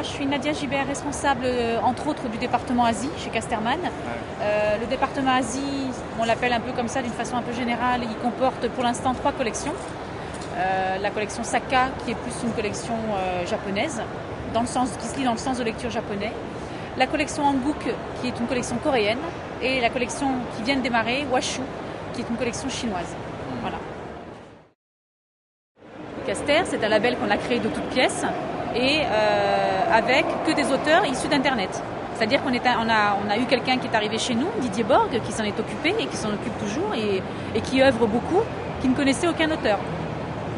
je suis Nadia Gibert, responsable entre autres du département Asie chez Casterman. Ouais. Le département Asie, on l'appelle un peu comme ça d'une façon un peu générale, il comporte pour l'instant 3 collections. La collection Saka qui est plus une collection japonaise, qui se lit dans le sens de lecture japonais. La collection Hanguk qui est une collection coréenne et la collection qui vient de démarrer, Washu, qui est une collection chinoise. Voilà. Caster, c'est un label qu'on a créé de toutes pièces et avec que des auteurs issus d'Internet. C'est-à-dire qu'on a eu quelqu'un qui est arrivé chez nous, Didier Borg, qui s'en est occupé et qui s'en occupe toujours et qui œuvre beaucoup, qui ne connaissait aucun auteur.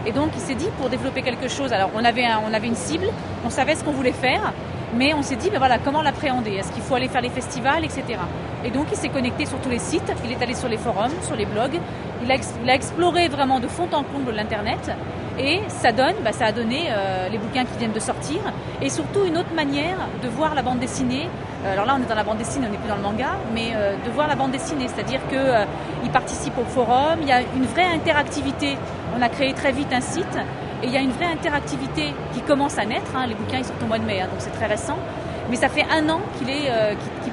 Et donc il s'est dit pour développer quelque chose, alors on avait une cible, on savait ce qu'on voulait faire, mais on s'est dit ben voilà, comment l'appréhender, est-ce qu'il faut aller faire les festivals, etc. Et donc il s'est connecté sur tous les sites, il est allé sur les forums, sur les blogs, il a exploré vraiment de fond en comble l'internet et ça a donné les bouquins qui viennent de sortir et surtout une autre manière de voir la bande dessinée. Alors là on est dans la bande dessinée, on n'est plus dans le manga, mais de voir la bande dessinée, c'est-à-dire qu'il participe au forum, il y a une vraie interactivité. On a créé très vite un site et il y a une vraie interactivité qui commence à naître. Les bouquins ils sortent au mois de mai, donc c'est très récent. Mais ça fait 1 an qu'il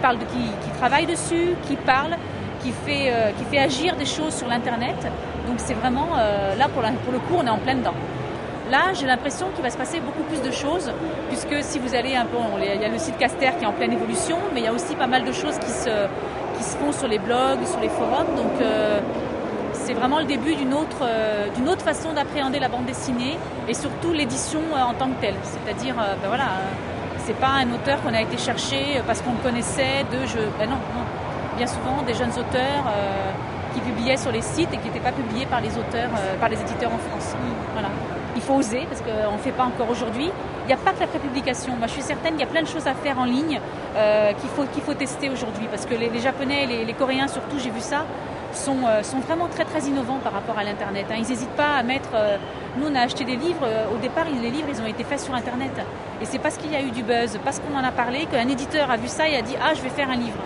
travaille dessus, qu'il parle, qui fait agir des choses sur l'internet. Donc c'est vraiment là pour le coup on est en plein dedans. Là j'ai l'impression qu'il va se passer beaucoup plus de choses puisque si vous allez un peu, il y a le site Caster qui est en pleine évolution, mais il y a aussi pas mal de choses qui se font sur les blogs, sur les forums. Donc c'est vraiment le début d'une autre façon d'appréhender la bande dessinée et surtout l'édition en tant que telle. C'est-à-dire, c'est pas un auteur qu'on a été chercher parce qu'on le connaissait non. Bien souvent, des jeunes auteurs qui publiaient sur les sites et qui n'étaient pas publiés par les auteurs, par les éditeurs en France. Voilà. Il faut oser parce qu'on ne fait pas encore aujourd'hui. Il n'y a pas que la prépublication. Moi, je suis certaine qu'il y a plein de choses à faire en ligne qu'il faut tester aujourd'hui parce que les Japonais et les Coréens surtout, j'ai vu ça, sont vraiment très très innovants par rapport à l'internet. Ils n'hésitent pas à mettre. Nous on a acheté des livres. Au départ, les livres ils ont été faits sur internet. Et c'est parce qu'il y a eu du buzz, parce qu'on en a parlé, qu'un éditeur a vu ça et a dit je vais faire un livre.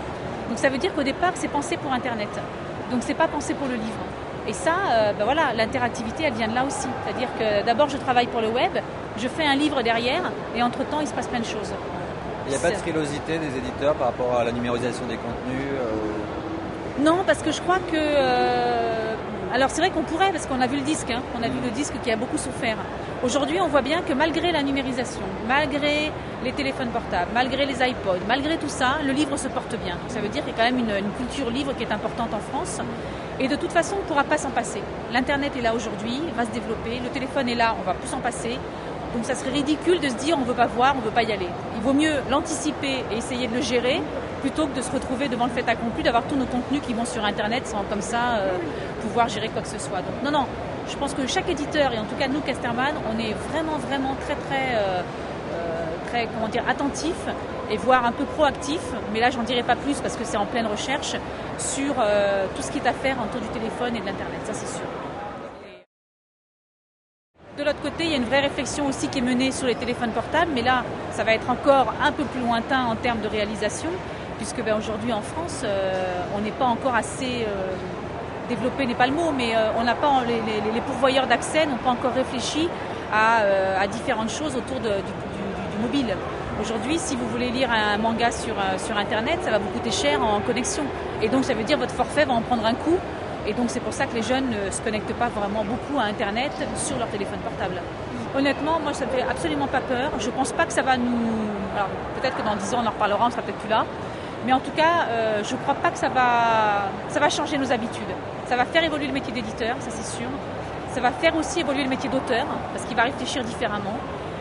Donc ça veut dire qu'au départ c'est pensé pour internet. Donc c'est pas pensé pour le livre. Et ça, l'interactivité elle vient de là aussi. C'est-à-dire que d'abord je travaille pour le web, je fais un livre derrière et entre temps il se passe plein de choses. Il n'y a pas de frilosité des éditeurs par rapport à la numérisation des contenus Non, parce que je crois que... Alors c'est vrai qu'on pourrait, parce qu'on a vu le disque, on a vu le disque qui a beaucoup souffert. Aujourd'hui, on voit bien que malgré la numérisation, malgré les téléphones portables, malgré les iPods, malgré tout ça, le livre se porte bien. Donc ça veut dire qu'il y a quand même une culture livre qui est importante en France. Et de toute façon, on ne pourra pas s'en passer. L'Internet est là aujourd'hui, va se développer, le téléphone est là, on ne va plus s'en passer. Donc ça serait ridicule de se dire on ne veut pas voir, on ne veut pas y aller. Il vaut mieux l'anticiper et essayer de le gérer plutôt que de se retrouver devant le fait accompli, d'avoir tous nos contenus qui vont sur Internet sans comme ça pouvoir gérer quoi que ce soit. Donc non, je pense que chaque éditeur, et en tout cas nous Casterman, on est vraiment très attentif et voire un peu proactif, mais là j'en dirai pas plus parce que c'est en pleine recherche sur tout ce qui est à faire autour du téléphone et de l'Internet, ça c'est sûr. De l'autre côté, il y a une vraie réflexion aussi qui est menée sur les téléphones portables, mais là, ça va être encore un peu plus lointain en termes de réalisation, puisque aujourd'hui en France, on n'est pas encore assez développé, n'est pas le mot, mais on n'a pas les pourvoyeurs d'accès n'ont pas encore réfléchi à différentes choses autour du mobile. Aujourd'hui, si vous voulez lire un manga sur Internet, ça va vous coûter cher en connexion, et donc ça veut dire votre forfait va en prendre un coup. Et donc c'est pour ça que les jeunes ne se connectent pas vraiment beaucoup à Internet sur leur téléphone portable. Honnêtement, moi ça ne me fait absolument pas peur. Je ne pense pas que ça va nous... Alors peut-être que dans 10 ans on en reparlera, on ne sera peut-être plus là. Mais en tout cas, je ne crois pas que ça va changer nos habitudes. Ça va faire évoluer le métier d'éditeur, ça c'est sûr. Ça va faire aussi évoluer le métier d'auteur, parce qu'il va réfléchir différemment.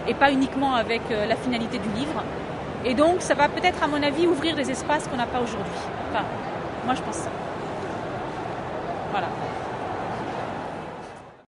Et pas uniquement avec la finalité du livre. Et donc ça va peut-être, à mon avis, ouvrir des espaces qu'on n'a pas aujourd'hui. Enfin, moi je pense ça. Voilà.